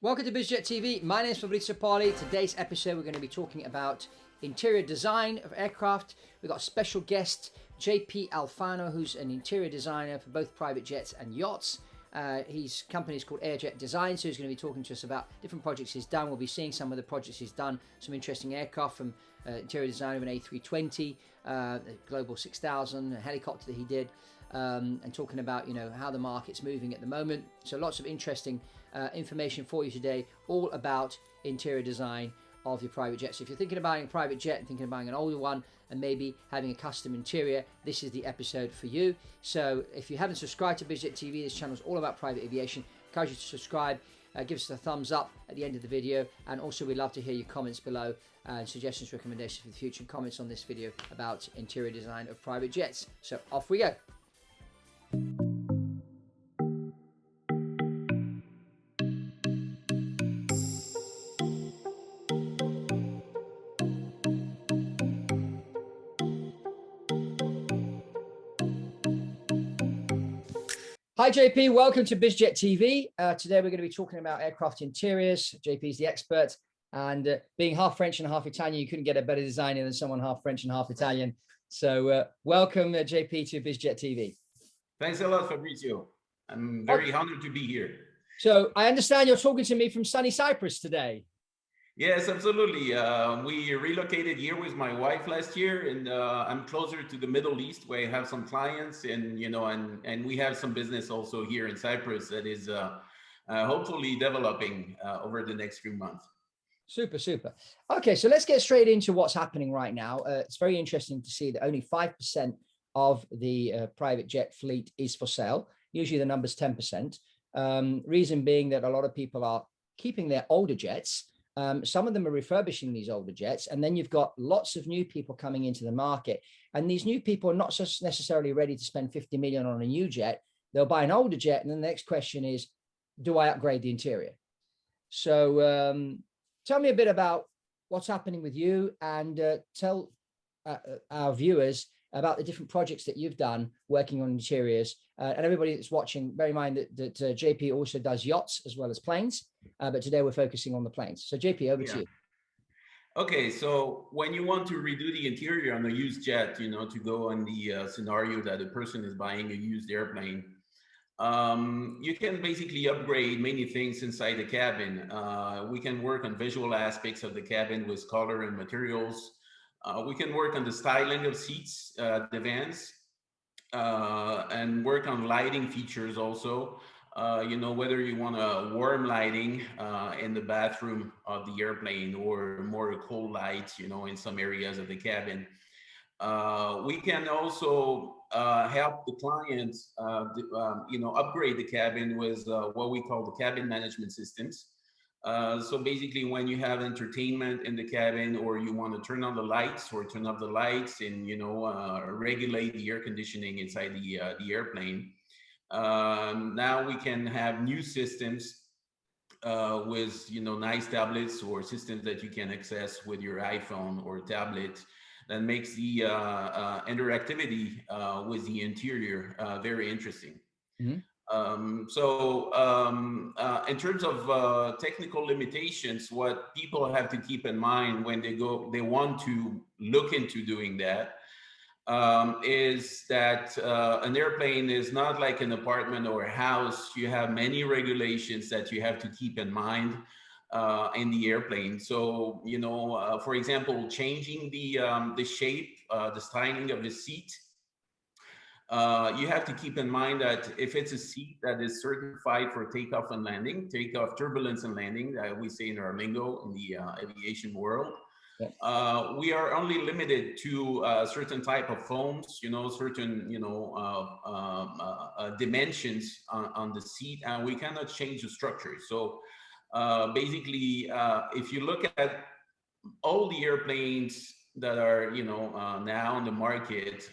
Welcome to BizJet TV. My name is Fabrizio Poli. Today's episode, we're going to be talking about interior design of aircraft. We've got a special guest, JP Alfano, who's an interior designer for both private jets and yachts. His company is called Airjet Design, so he's going to be talking to us about different projects he's done. We'll be seeing some of the projects he's done, some interesting aircraft from interior design of an A320, the Global 6000, a helicopter that he did, and talking about, how the market's moving at the moment. So lots of interesting information for you today, all about interior design of your private jet. So if you're thinking about buying a private jet and thinking of buying an older one and maybe having a custom interior, this is the episode for you. So if you haven't subscribed to BizJet TV, this channel is all about private aviation. Encourage you to subscribe, give us a thumbs up at the end of the video, and also we'd love to hear your comments below and suggestions, recommendations for the future, and comments on this video about interior design of private jets. So off we go. Hi JP, welcome to BizJet TV. Today we're going to be talking about aircraft interiors. JP is the expert, and being half French and half Italian, you couldn't get a better designer than someone half French and half Italian. So welcome JP to BizJet TV. Thanks a lot, Fabrizio. I'm very honored to be here. So I understand you're talking to me from sunny Cyprus today. Yes, absolutely. We relocated here with my wife last year, and I'm closer to the Middle East, where I have some clients, and and we have some business also here in Cyprus that is hopefully developing over the next few months. Super. Okay, so let's get straight into what's happening right now. It's very interesting to see that only 5% of the private jet fleet is for sale. Usually the number's 10%. Reason being that a lot of people are keeping their older jets. Some of them are refurbishing these older jets, and then you've got lots of new people coming into the market. And these new people are not just necessarily ready to spend 50 million on a new jet. They'll buy an older jet, and then the next question is, do I upgrade the interior? So tell me a bit about what's happening with you, and tell our viewers about the different projects that you've done working on interiors. And everybody that's watching, bear in mind that JP also does yachts as well as planes, but today we're focusing on the planes. So JP, over to you. Okay, so when you want to redo the interior on a used jet, to go on the scenario that a person is buying a used airplane, you can basically upgrade many things inside the cabin. We can work on visual aspects of the cabin with color and materials. We can work on the styling of seats, the vans, and work on lighting features also. Whether you want a warm lighting in the bathroom of the airplane or more cold lights, in some areas of the cabin. We can also help the clients, upgrade the cabin with what we call the cabin management systems. So basically, when you have entertainment in the cabin, or you want to turn on the lights or turn off the lights, and regulate the air conditioning inside the airplane. Now we can have new systems with nice tablets or systems that you can access with your iPhone or tablet, that makes the interactivity with the interior very interesting. Mm-hmm. In terms of technical limitations, what people have to keep in mind when they want to look into doing that, is that an airplane is not like an apartment or a house. You have many regulations that you have to keep in mind in the airplane. So, for example, changing the shape, the styling of the seat. You have to keep in mind that if it's a seat that is certified for takeoff and landing, takeoff, turbulence, and landing, that we say in our lingo in the aviation world, we are only limited to certain type of foams, certain, dimensions on the seat, and we cannot change the structure. So basically, if you look at all the airplanes that are, now on the market,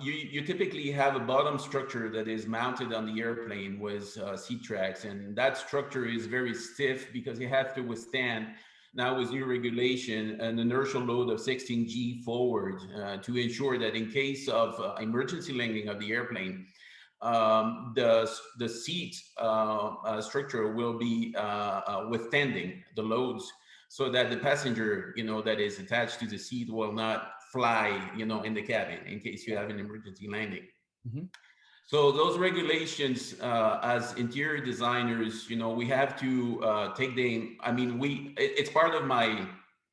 you typically have a bottom structure that is mounted on the airplane with seat tracks, and that structure is very stiff because you have to withstand, now with new regulation, an inertial load of 16 G forward to ensure that in case of emergency landing of the airplane, the seat structure will be withstanding the loads, so that the passenger, that is attached to the seat will not fly, in the cabin in case you have an emergency landing. Mm-hmm. So those regulations, as interior designers, we have to take them. I mean, it's part of my,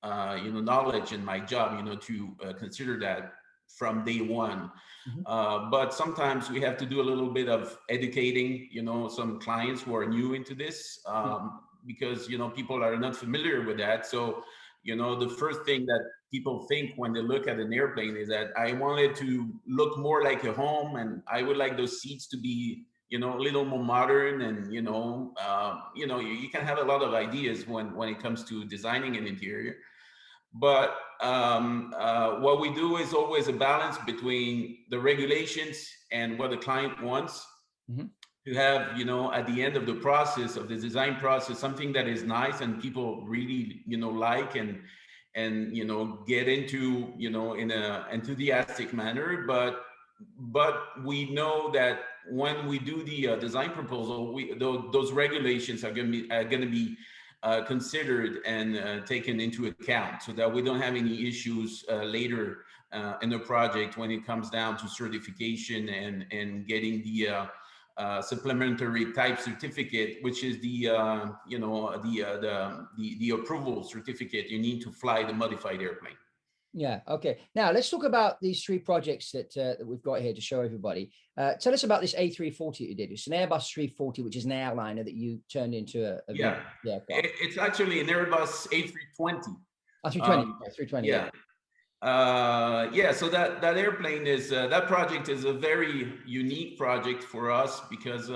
knowledge in my job, to consider that from day one. Mm-hmm. But sometimes we have to do a little bit of educating, some clients who are new into this, Yeah. because, people are not familiar with that. So, the first thing that people think when they look at an airplane is that I want it to look more like a home, and I would like those seats to be, a little more modern, and you can have a lot of ideas when it comes to designing an interior. But what we do is always a balance between the regulations and what the client wants, Mm-hmm. to have, at the end of the process, of the design process, something that is nice and people really, like, and get into, in a enthusiastic manner. But we know that when we do the design proposal, those regulations are going to be considered and taken into account, so that we don't have any issues later in the project when it comes down to certification and getting the supplementary type certificate, which is the the approval certificate you need to fly the modified airplane. Yeah. Okay. Now let's talk about these three projects that we've got here to show everybody. Tell us about this A340 that you did. It's an Airbus 340, which is an airliner that you turned into a Yeah, aircraft. it's actually an Airbus A320. 320. 320. Yeah. Yeah, so that airplane is that project is a very unique project for us, because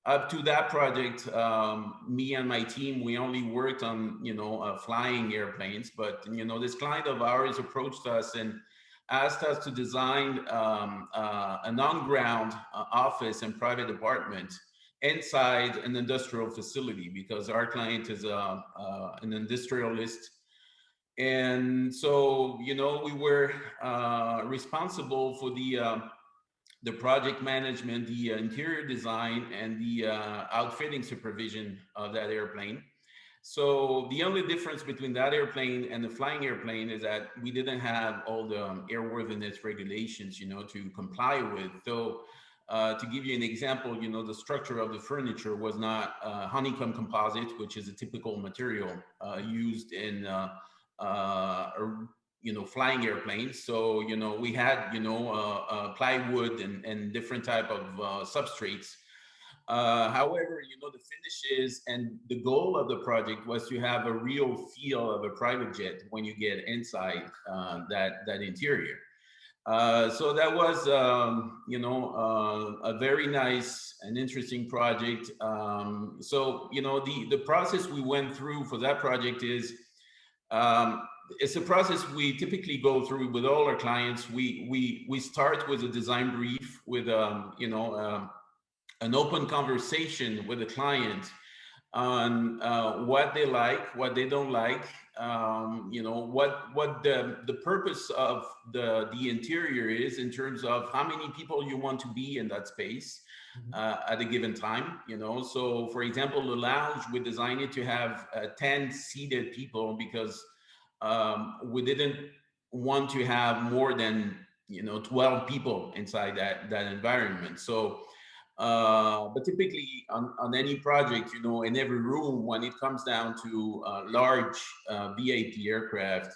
up to that project, me and my team, we only worked on flying airplanes. But this client of ours approached us and asked us to design an on-ground office and private apartment inside an industrial facility, because our client is an industrialist. And so, we were responsible for the project management, the interior design, and the outfitting supervision of that airplane. So the only difference between that airplane and the flying airplane is that we didn't have all the airworthiness regulations, to comply with. So to give you an example, the structure of the furniture was not honeycomb composite, which is a typical material used in flying airplanes. So we had plywood and different type of substrates. However, the finishes and the goal of the project was to have a real feel of a private jet when you get inside that interior. So that was, a very nice and interesting project. So, the process we went through for that project is, it's a process we typically go through with all our clients. We start with a design brief with, an open conversation with the client on what they like, what they don't like, what the purpose of the interior is, in terms of how many people you want to be in that space at a given time. So for example, the lounge, we designed it to have 10 seated people, because we didn't want to have more than 12 people inside that environment. So but typically on any project, in every room, when it comes down to large VIP aircraft,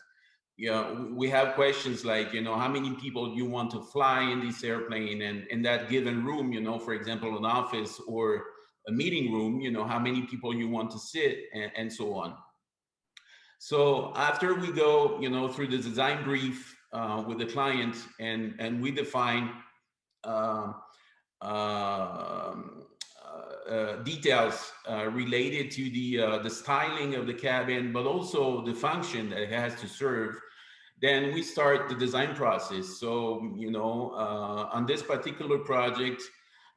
we have questions like, how many people you want to fly in this airplane, and in that given room, for example, an office or a meeting room, how many people you want to sit, and so on. So after we go, through the design brief with the client, and we define um, details related to the styling of the cabin, but also the function that it has to serve, then we start the design process. So, on this particular project,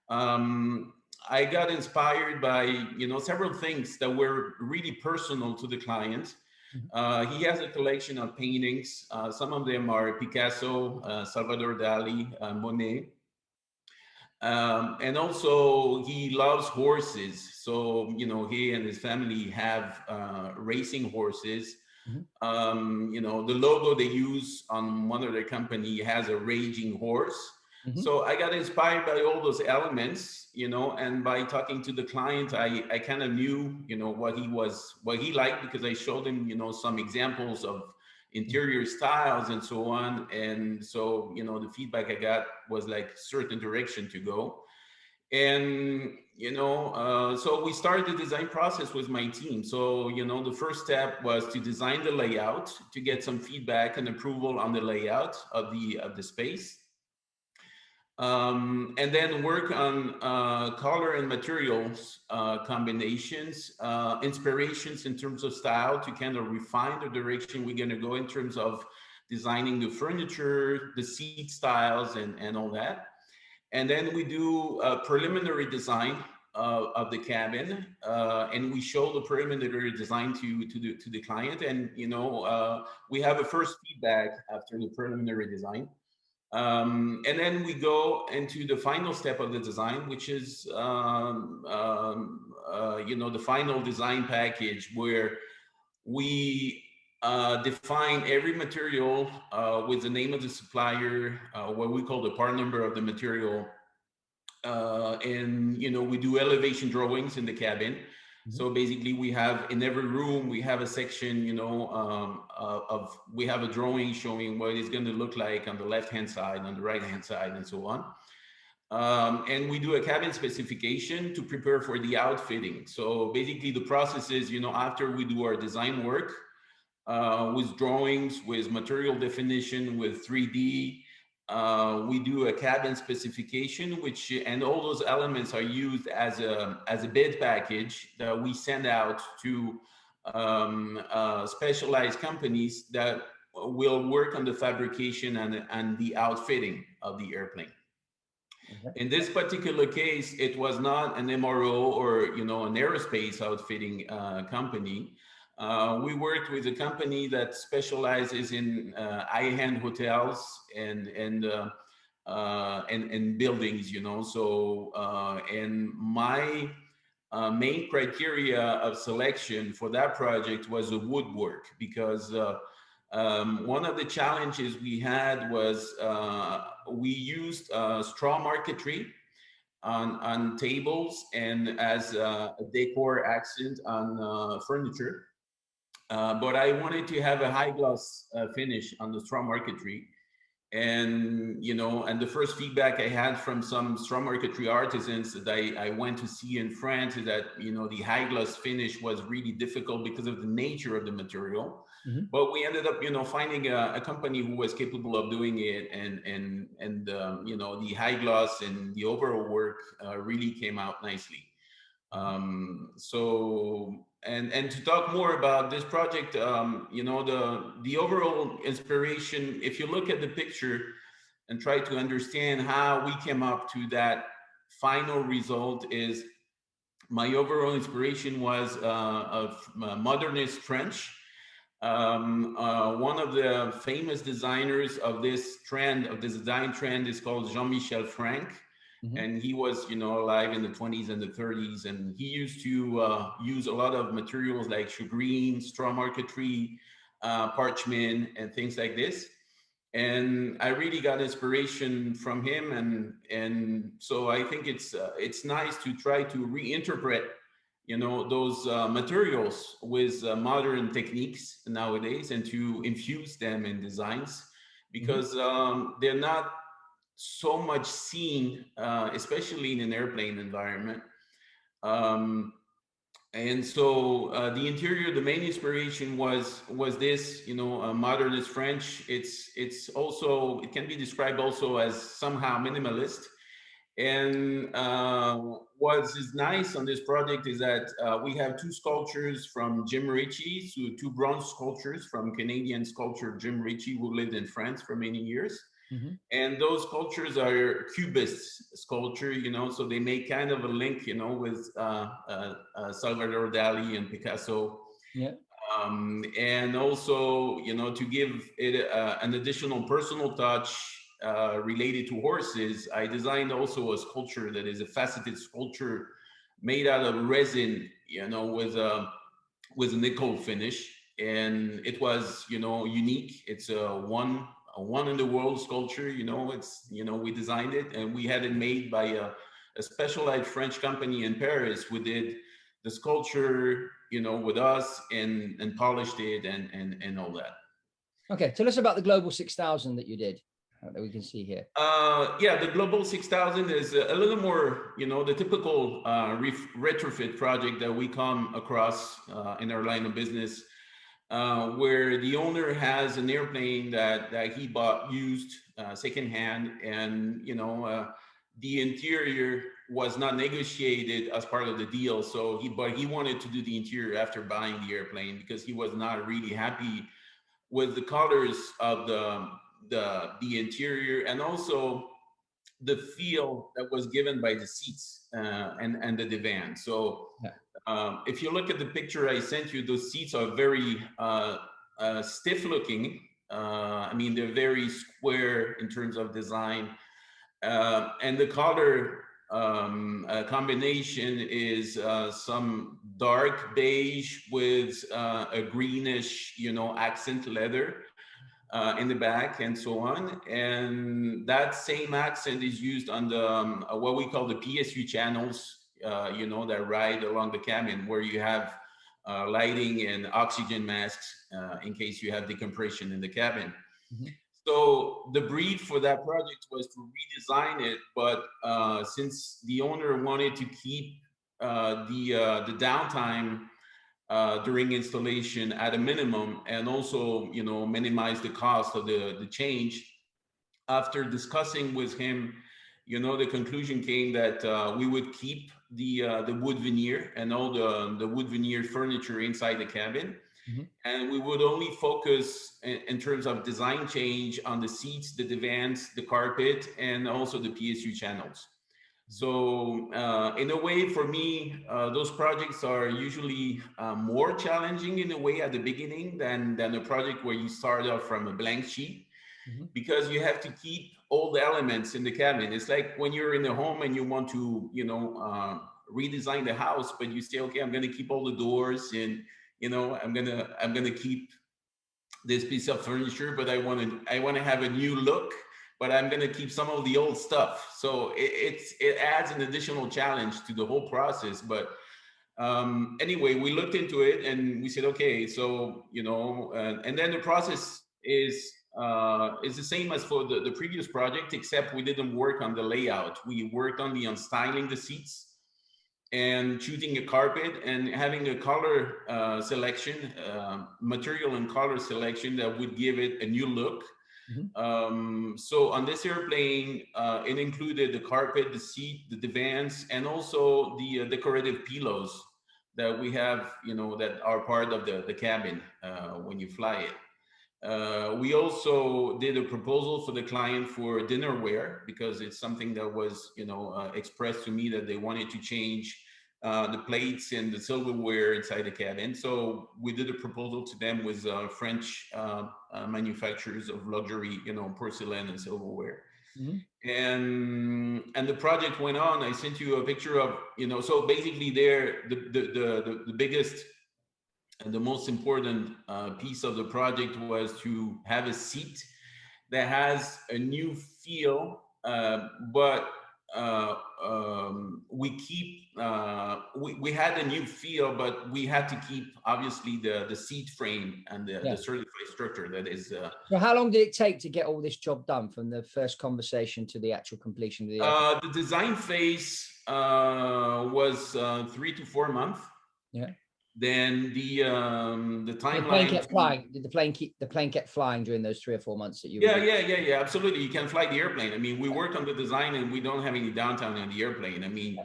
I got inspired by, several things that were really personal to the client. He has a collection of paintings. Some of them are Picasso, Salvador Dali, Monet. And also he loves horses. So, he and his family have racing horses. Hmm. The logo they use on one of their company has a raging horse. Hmm. So I got inspired by all those elements, and by talking to the client, I kind of knew, what he liked, because I showed him, some examples of interior styles and so on. And so, the feedback I got was like certain direction to go. And so we started the design process with my team. So the first step was to design the layout, to get some feedback and approval on the layout of the space, and then work on color and materials combinations, inspirations in terms of style, to kind of refine the direction we're going to go in terms of designing the furniture, the seat styles, and all that. And then we do a preliminary design of the cabin, and we show the preliminary design to the client. And we have a first feedback after the preliminary design, and then we go into the final step of the design, which is the final design package, where we define every material with the name of the supplier, what we call the part number of the material, and we do elevation drawings in the cabin. Hmm. So basically, we have in every room we have a section, of we have a drawing showing what it's going to look like on the left hand side, on the right hand side, and so on. And we do a cabin specification to prepare for the outfitting. So basically, the process is, after we do our design work, with drawings, with material definition, with 3D. We do a cabin specification, which, and all those elements are used as a bid package that we send out to specialized companies that will work on the fabrication and the outfitting of the airplane. Okay. In this particular case, it was not an MRO or an aerospace outfitting company. We worked with a company that specializes in high-end hotels and buildings. And my main criteria of selection for that project was the woodwork, because one of the challenges we had was we used straw marquetry on tables and as a decor accent on furniture. But I wanted to have a high gloss finish on the straw marquetry. And the first feedback I had from some straw marquetry artisans that I went to see in France is that the high gloss finish was really difficult because of the nature of the material. Hmm. But we ended up finding a company who was capable of doing it, and the high gloss and the overall work really came out nicely. And to talk more about this project, the overall inspiration, if you look at the picture and try to understand how we came up to that final result, is my overall inspiration was of modernist French. One of the famous designers of this trend, of this design trend, is called Jean-Michel Frank. Hmm. And he was, alive in the 20s and the 30s. And he used to use a lot of materials like shagreen, straw marquetry, parchment, and things like this. And I really got inspiration from him. And so I think it's nice to try to reinterpret those materials with modern techniques nowadays, and to infuse them in designs, Hmm. because they're not so much seen, especially in an airplane environment. Um, and so the interior, the main inspiration was this, modernist French. It's also, it can be described also as somehow minimalist. And what is nice on this project is that we have two sculptures from Jim Ritchie, so two bronze sculptures from Canadian sculptor Jim Ritchie, who lived in France for many years. Hmm. And those sculptures are Cubist sculpture, so they make kind of a link, with Salvador Dali and Picasso. Yeah. And also, to give it an additional personal touch, related to horses, I designed also a sculpture that is a faceted sculpture made out of resin, with a nickel finish, and it was, unique. It's a one in the world sculpture. We designed it and we had it made by a specialized French company in Paris who did the sculpture, with us, and polished it and all that. Okay, tell us about the Global 6000 that you did, that we can see here. Yeah, the Global 6000 is a little more, the typical retrofit project that we come across in our line of business, where the owner has an airplane that he bought used, secondhand, and the interior was not negotiated as part of the deal. So he wanted to do the interior after buying the airplane because he was not really happy with the colors of the interior, and also the feel that was given by the seats and the divan. So if you look at the picture I sent you, those seats are very stiff looking. I mean, they're very square in terms of design, and the color combination is some dark beige with a greenish, accent leather in the back, and so on. And that same accent is used on the what we call the PSU channels, that ride along the cabin, where you have lighting and oxygen masks in case you have decompression in the cabin. Mm-hmm. So the brief for that project was to redesign it, but since the owner wanted to keep the downtime during installation at a minimum, and also minimize the cost of the change, after discussing with him, the conclusion came that we would keep the wood veneer and all the wood veneer furniture inside the cabin. Mm-hmm. And we would only focus in terms of design change on the seats, the divans, the carpet, and also the PSU channels. So in a way, for me, those projects are usually more challenging in a way at the beginning than a project where you start off from a blank sheet. Mm-hmm. Because you have to keep all the elements in the cabin. It's like when you're in a home and you want to, redesign the house, but you say, okay, I'm going to keep all the doors, and I'm gonna keep this piece of furniture, but I want to have a new look, but I'm going to keep some of the old stuff. So it adds an additional challenge to the whole process. But anyway, we looked into it and we said, okay, so, and then the process is the same as for the previous project, except we didn't work on the layout. We worked on styling the seats and choosing a carpet and having a color selection, material and color selection that would give it a new look. Mm-hmm. So on this airplane, it included the carpet, the seat, the divans, and also the decorative pillows that we have, that are part of the cabin when you fly it. We also did a proposal for the client for dinnerware, because it's something that was, expressed to me that they wanted to change the plates and the silverware inside the cabin. So we did a proposal to them with French manufacturers of luxury, porcelain and silverware. Mm-hmm. And the project went on. I sent you a picture of, so basically there, the biggest and the most important piece of the project was to have a seat that has a new feel, but we had a new feel, but we had to keep obviously the seat frame and the certified structure that is. So how long did it take to get all this job done, from the first conversation to the actual completion of the the design phase was 3 to 4 months. Yeah. Then the timeline. The plane kept flying. Did the plane kept flying during those 3 or 4 months that you? Yeah. Absolutely, you can fly the airplane. I mean, we work on the design, and we don't have any downtime on the airplane. I mean,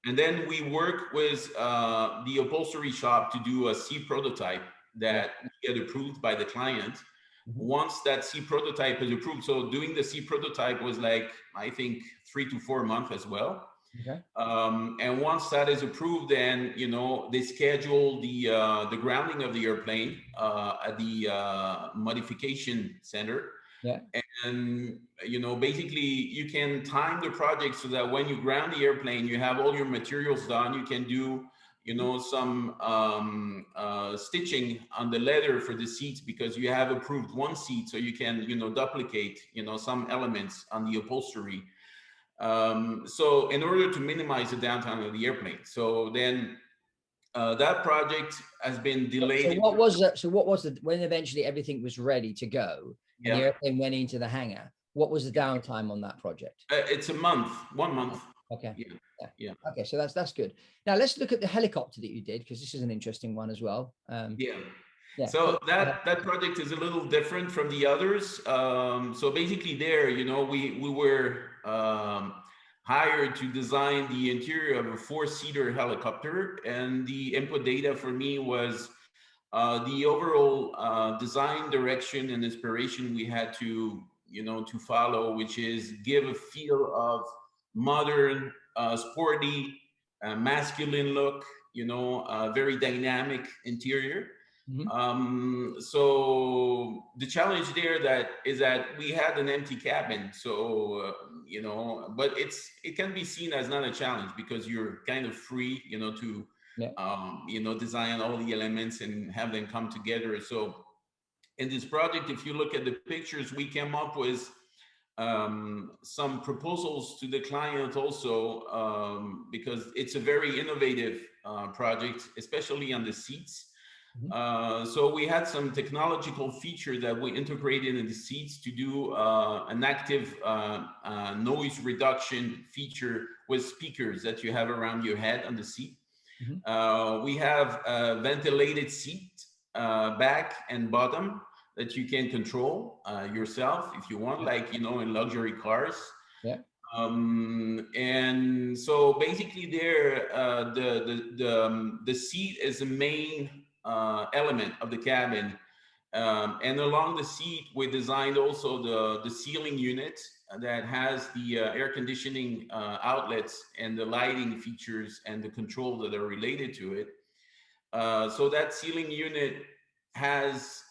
and then we work with the upholstery shop to do a C prototype that we get approved by the client. Mm-hmm. Once that C prototype is approved, so doing the C prototype was like, I think, 3 to 4 months as well. Okay. And once that is approved, then they schedule the grounding of the airplane at the modification center. Yeah. And basically you can time the project so that when you ground the airplane, you have all your materials done. You can do some stitching on the leather for the seats, because you have approved one seat, so you can duplicate some elements on the upholstery. So in order to minimize the downtime of the airplane, so then that project has been So delayed. what was that? So what was the, when eventually everything was ready to go and the Yeah, airplane went into the hangar? What was the downtime on that project? it's a month, 1 month. Okay. Yeah, Yeah. yeah, Okay. So that's good. Now let's look at the helicopter that you did, because this is an interesting one as well. yeah. Yeah. So that project is a little different from the others. So basically, there, we were hired to design the interior of a four-seater helicopter, and the input data for me was the overall design direction and inspiration we had to to follow, which is give a feel of modern, sporty, masculine look, very dynamic interior. Mhm. So the challenge there that is that we had an empty cabin. So but it can be seen as not a challenge, because you're kind of free, to Yeah. design all the elements and have them come together. So in this project, if you look at the pictures, we came up with some proposals to the client also, because it's a very innovative project, especially on the seats. Mhm. So we had some technological feature that we integrated in the seats to do an active noise reduction feature with speakers that you have around your head on the seat. Mhm. We have a ventilated seat, back and bottom, that you can control yourself if you want, Yeah. like in luxury cars. Yeah. And so basically, there, the seat is the main element of the cabin. And along the seat, we designed also the ceiling unit that has the air conditioning outlets and the lighting features and the control that are related to it. So that ceiling unit has,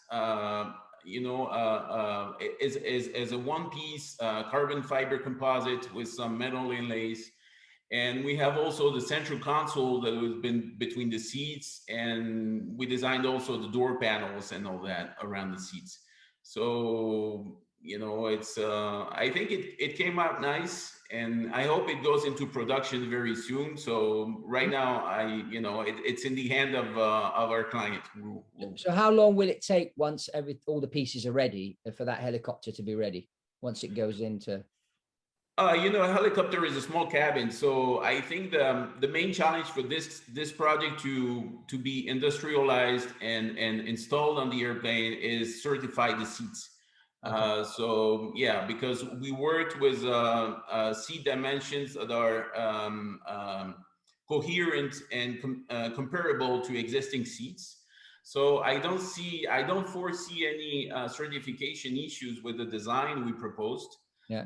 is a one-piece carbon fiber composite with some metal inlays. And we have also the central console that has been between the seats, and we designed also the door panels and all that around the seats. So it's I think it came out nice, and I hope it goes into production very soon. So right now, it's in the hand of our client. So how long will it take once all the pieces are ready for that helicopter to be ready, once it goes into? A helicopter is a small cabin, so I think the main challenge for this project to be industrialized and installed on the airplane is certify the seats. Okay. So yeah, because we worked with seat dimensions that are coherent and comparable to existing seats. So I don't foresee any certification issues with the design we proposed. Yeah.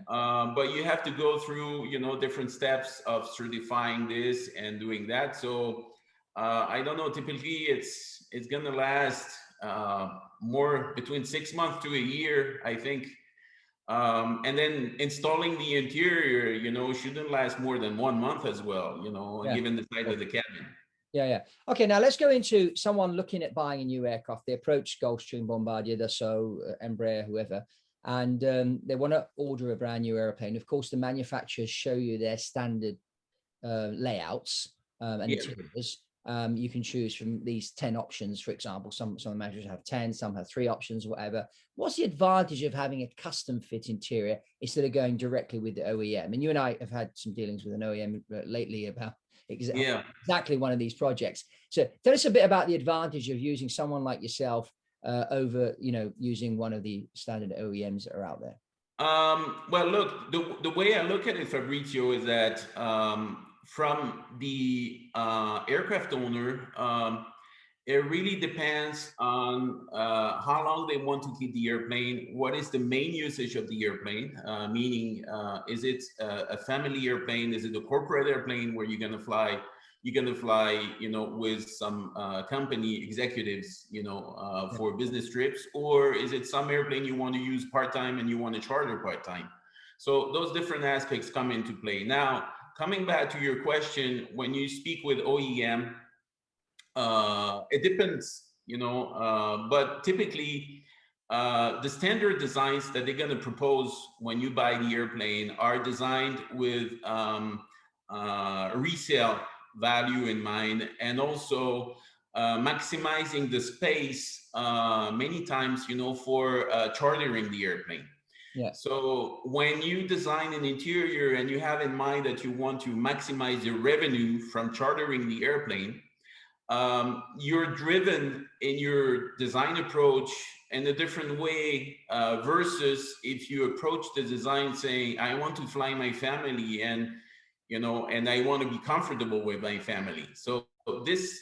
But you have to go through, different steps of certifying this and doing that. So I don't know. Typically, it's gonna last more between 6 months to a year, I think. And then installing the interior, shouldn't last more than 1 month as well. Yeah. Given the size of the cabin. Yeah, yeah. Okay, now let's go into someone looking at buying a new aircraft. They approach Gulfstream, Bombardier, Dassault, Embraer, whoever, and they want to order a brand new airplane. Of course, the manufacturers show you their standard layouts and Yeah. interiors. You can choose from these 10 options, for example. Some manufacturers have 10, some have 3 options, whatever. What's the advantage of having a custom fit interior instead of going directly with the OEM? And you and I have had some dealings with an OEM lately about exactly one of these projects. So tell us a bit about the advantage of using someone like yourself over, using one of the standard OEMs that are out there. Well, look, the way I look at it, Fabrizio, is that from the aircraft owner, it really depends on how long they want to keep the airplane. What is the main usage of the airplane? Meaning, is it a family airplane? Is it a corporate airplane where you're going to fly you're going to fly, with some company executives, for business trips, or is it some airplane you want to use part-time and you want to charter part-time? So those different aspects come into play. Now, coming back to your question, when you speak with OEM, it depends, but typically the standard designs that they're going to propose when you buy the airplane are designed with resale value in mind, and also maximizing the space many times, for chartering the airplane. Yeah. So when you design an interior and you have in mind that you want to maximize your revenue from chartering the airplane, you're driven in your design approach in a different way, versus if you approach the design saying, I want to fly my family, and I want to be comfortable with my family. So this,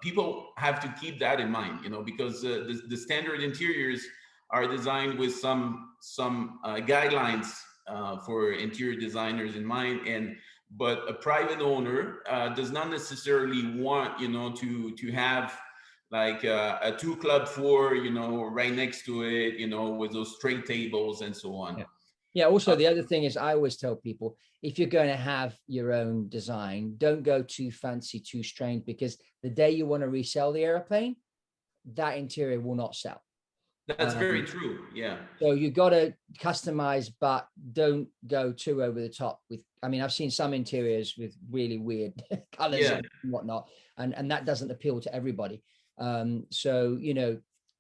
people have to keep that in mind, because the standard interiors are designed with some guidelines for interior designers in mind, but a private owner does not necessarily want, to have like a 2 Club 4, right next to it, with those straight tables and so on. Yeah. Yeah. Also, the other thing is, I always tell people, if you're going to have your own design, don't go too fancy, too strange, because the day you want to resell the airplane, that interior will not sell. That's very true. Yeah. So you got to customize, but don't go too over the top with, I mean, I've seen some interiors with really weird colors and whatnot, and that doesn't appeal to everybody. So,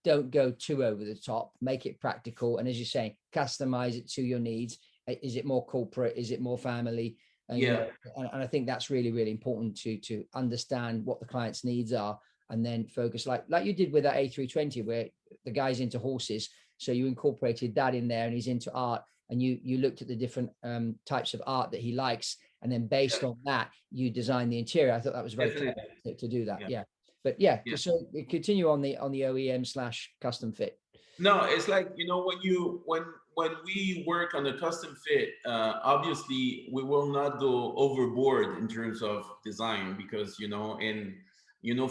don't go too over the top, make it practical. And as you say, customize it to your needs. Is it more corporate? Is it more family? And I think that's really, really important to understand what the client's needs are, and then focus like you did with that A320, where the guy's into horses. So you incorporated that in there, and he's into art, and you looked at the different types of art that he likes. And then based on that, you design the interior. I thought that was very clever to do that. Yeah. But so continue on the OEM/custom fit. No, it's like, when we work on a custom fit, obviously we will not go overboard in terms of design, because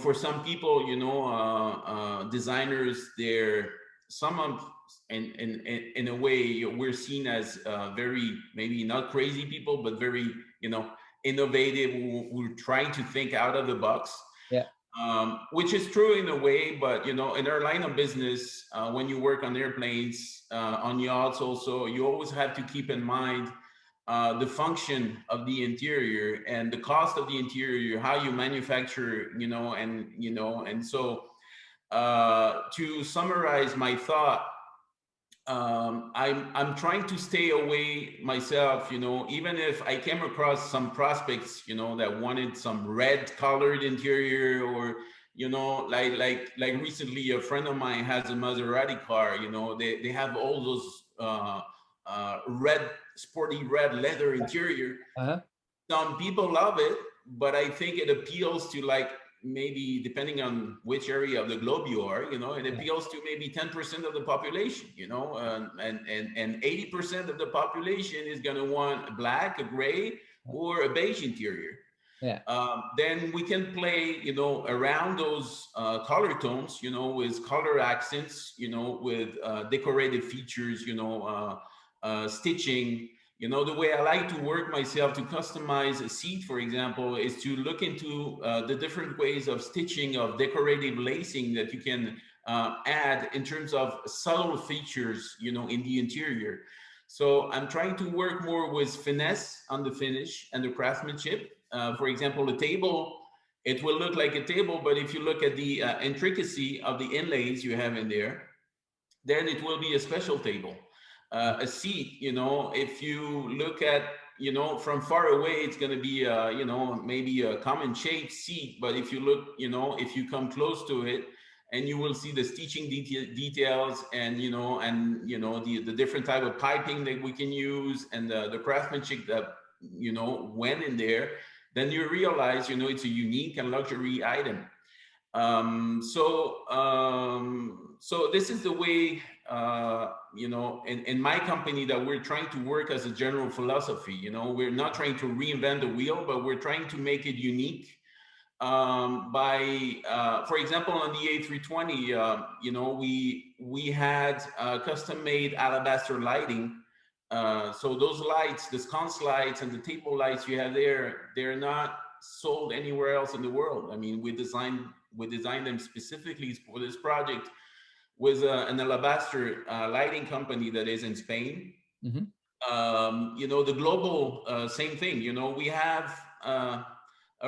for some people, designers, they're some of in a way we're seen as very, maybe not crazy people, but very innovative. We're trying to think out of the box. Yeah. Which is true in a way, but in our line of business, when you work on airplanes, on yachts also, you always have to keep in mind the function of the interior and the cost of the interior, how you manufacture, and so to summarize my thought, I'm trying to stay away myself, even if I came across some prospects, that wanted some red colored interior, or like recently a friend of mine has a Maserati car, they have all those red, sporty red leather interior. Some people love it, but I think it appeals to, like, maybe depending on which area of the globe you are, it appeals to maybe 10% of the population, and 80% of the population is going to want a black, a gray, or a beige interior. Then we can play, around those color tones, with color accents, with decorative features, stitching. The way I like to work myself to customize a seat, for example, is to look into the different ways of stitching, of decorative lacing that you can add in terms of subtle features, in the interior. So I'm trying to work more with finesse on the finish and the craftsmanship. For example, a table, it will look like a table, but if you look at the intricacy of the inlays you have in there, then it will be a special table. A seat, if you look at, from far away, it's going to be, maybe a common shaped seat. But if you look, if you come close to it, and you will see the stitching details, and, the different type of piping that we can use, and the craftsmanship that, went in there, then you realize, it's a unique and luxury item. So this is the way, in my company, that we're trying to work as a general philosophy. We're not trying to reinvent the wheel, but we're trying to make it unique. For example, on the A320, we had custom-made alabaster lighting. So those lights, the sconce lights and the table lights you have there, they're not sold anywhere else in the world. I mean, we designed them specifically for this project with an alabaster lighting company that is in Spain. Mm-hmm. The global same thing. We have a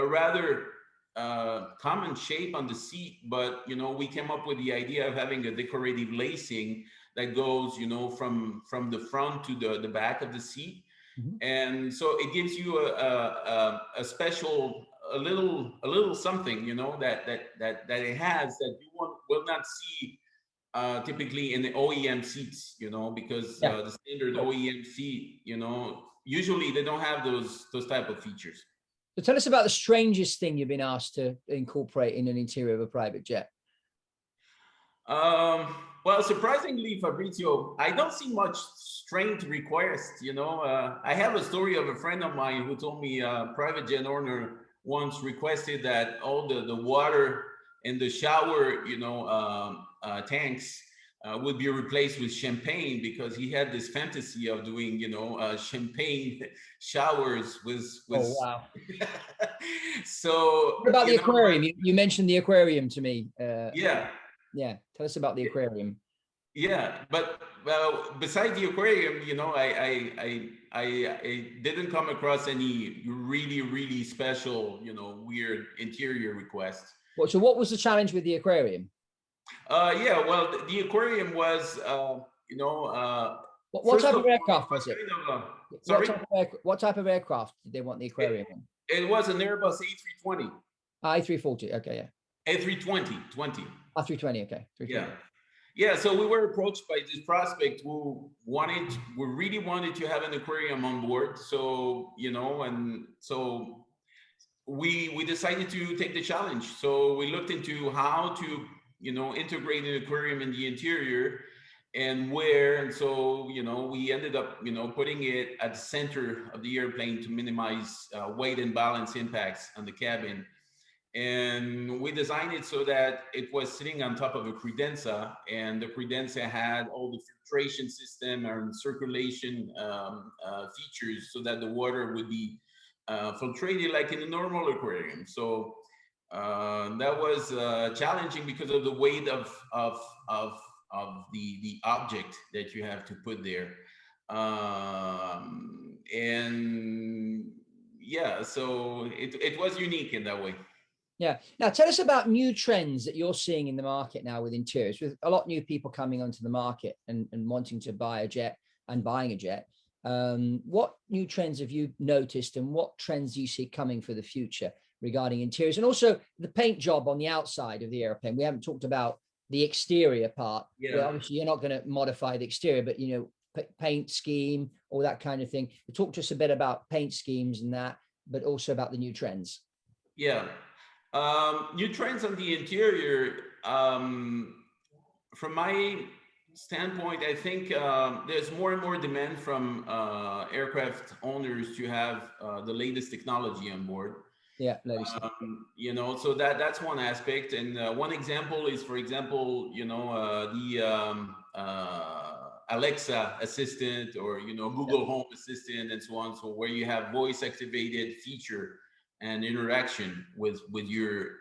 rather common shape on the seat, but we came up with the idea of having a decorative lacing that goes from the front to the back of the seat. Mm-hmm. And so it gives you a special, a little something that it has that you will not see typically in the OEM seats, because Yeah. the standard OEM seat, usually they don't have those type of features. So tell us about the strangest thing you've been asked to incorporate in an interior of a private jet. Well, surprisingly, Fabrizio, I don't see much strange requests. I have a story of a friend of mine who told me a private jet owner once requested that all the water in the shower, tanks would be replaced with champagne, because he had this fantasy of doing, champagne showers with. Oh, wow. So what about the aquarium? You mentioned the aquarium to me. Yeah. Yeah. Tell us about the aquarium. Yeah, but besides the aquarium, I didn't come across any really special, weird interior requests. So what was the challenge with the aquarium? Yeah, well, the aquarium was, what type of aircraft was it? Sorry? What type of aircraft did they want the aquarium on? It was an Airbus A320. A340, okay, yeah. A320, 20. A320, okay. 320. Yeah, so we were approached by this prospect who really wanted to have an aquarium on board. So, and so we decided to take the challenge. So we looked into how to, integrate an aquarium in the interior and where. And so, we ended up, putting it at the center of the airplane to minimize weight and balance impacts on the cabin. And we designed it so that it was sitting on top of a credenza, and the credenza had all the filtration system and circulation features, so that the water would be filtrated like in a normal aquarium. So that was challenging because of the weight of the object that you have to put there. And yeah, so it was unique in that way. Yeah. Now, tell us about new trends that you're seeing in the market now with interiors, with a lot of new people coming onto the market and wanting to buy a jet and buying a jet. What new trends have you noticed, and what trends do you see coming for the future regarding interiors, and also the paint job on the outside of the airplane? We haven't talked about the exterior part. Yeah. Well, obviously, you're not going to modify the exterior, but paint scheme, all that kind of thing. Talk to us a bit about paint schemes and that, but also about the new trends. Yeah. New trends on the interior, from my standpoint, I think there's more and more demand from aircraft owners to have the latest technology on board. Yeah, so that's one aspect. And one example is, for example, the Alexa assistant, or Google Home Assistant, and so on. So where you have voice activated feature and interaction with your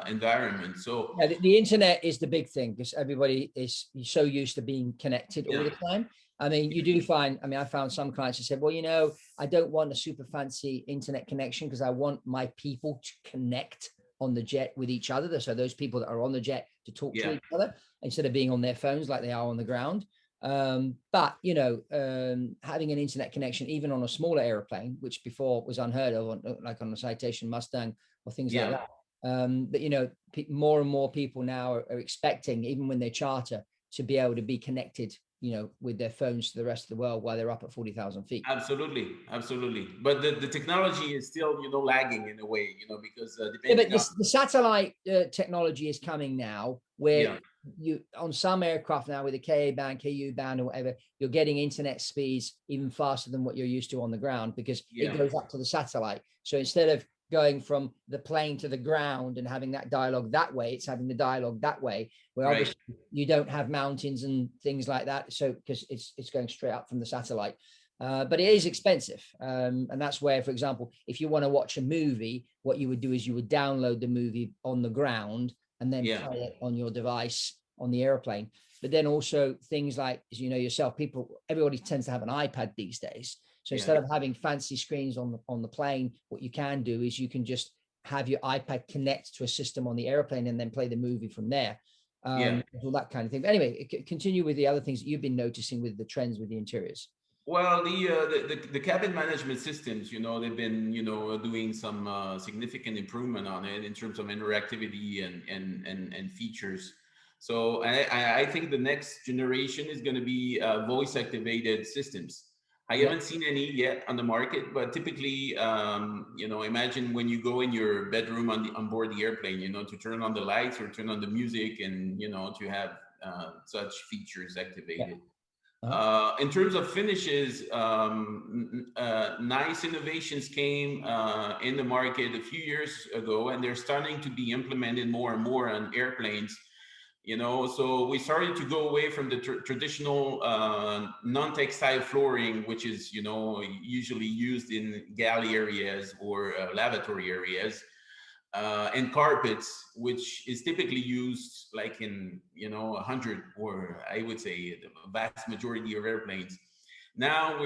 environment. So yeah, the internet is the big thing, because everybody is so used to being connected all the time. I mean, you do find, I found some clients who said, well, I don't want a super fancy internet connection because I want my people to connect on the jet with each other. So those people that are on the jet to talk to each other instead of being on their phones like they are on the ground. But having an internet connection, even on a smaller airplane, which before was unheard of, like on a Citation Mustang or things like that. But more and more people now are expecting, even when they charter, to be able to be connected with their phones to the rest of the world while they're up at 40,000 feet. Absolutely, absolutely. But the technology is still, lagging in a way, because But depending on the satellite technology is coming now, where you on some aircraft now with the Ka band, Ku band, or whatever, you're getting internet speeds even faster than what you're used to on the ground, because it goes up to the satellite. So instead of going from the plane to the ground and having that dialogue that way, it's having the dialogue that way, where obviously you don't have mountains and things like that. So because it's going straight up from the satellite. But it is expensive. And that's where, for example, if you want to watch a movie, what you would do is you would download the movie on the ground and then play it on your device on the airplane. But then also things like, as you know yourself, everybody tends to have an iPad these days. So instead of having fancy screens on the plane, what you can do is you can just have your iPad connect to a system on the airplane and then play the movie from there. All that kind of thing. But anyway, continue with the other things that you've been noticing with the trends with the interiors. Well, the cabin management systems, they've been, doing some significant improvement on it in terms of interactivity and features. So I think the next generation is going to be voice activated systems. I haven't seen any yet on the market, but typically, imagine when you go in your bedroom on board the airplane, to turn on the lights or turn on the music, and to have such features activated. In terms of finishes, nice innovations came in the market a few years ago, and they're starting to be implemented more and more on airplanes. So we started to go away from the traditional non-textile flooring, which is, usually used in galley areas or lavatory areas, and carpets, which is typically used like in 100, or I would say the vast majority of airplanes. Now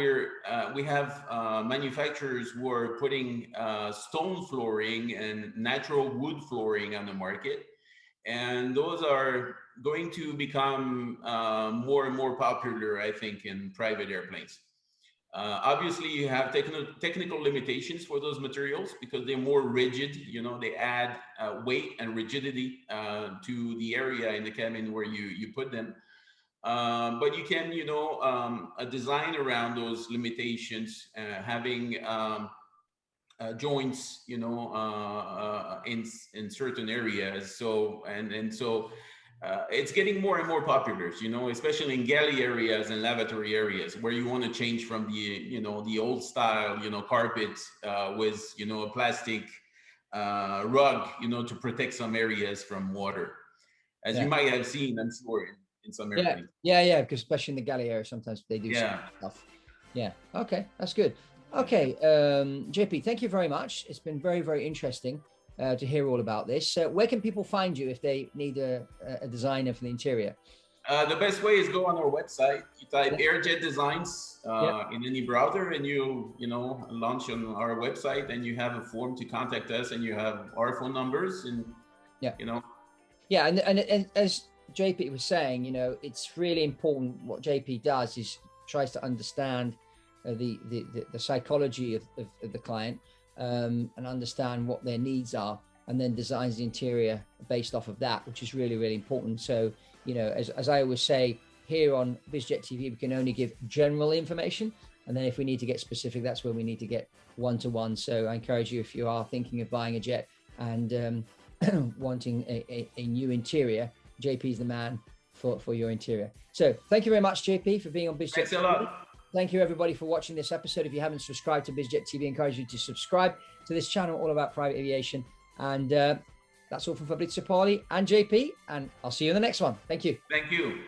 we have manufacturers who are putting stone flooring and natural wood flooring on the market, and those are going to become more and more popular, I think, in private airplanes. Obviously, you have technical limitations for those materials because they're more rigid. They add weight and rigidity to the area in the cabin where you put them. But you can, design around those limitations, having joints, in certain areas. So it's getting more and more popular, especially in galley areas and lavatory areas where you want to change from the old style, carpets with, a plastic rug, to protect some areas from water, as you might have seen, I'm sure, in some airplanes. Yeah, because especially in the galley area, sometimes they do stuff. Yeah, okay, that's good. Okay, JP, thank you very much. It's been very, very interesting to hear all about this. Where can people find you if they need a designer for the interior? The best way is go on our website. You type airjet designs in any browser, and you launch on our website, and you have a form to contact us, and you have our phone numbers, and and as JP was saying, it's really important. What JP does is tries to understand the psychology of the client, and understand what their needs are, and then designs the interior based off of that, which is really, really important. So, as I always say, here on BizJet TV, we can only give general information, and then if we need to get specific, that's where we need to get one-to-one. So I encourage you, if you are thinking of buying a jet and wanting a new interior, JP is the man for your interior. So thank you very much, JP, for being on BizJet. Thanks a lot. Thank you, everybody, for watching this episode. If you haven't subscribed to BizJet TV, I encourage you to subscribe to this channel all about private aviation. And that's all from Fabrizio Paoli and JP, and I'll see you in the next one. Thank you. Thank you.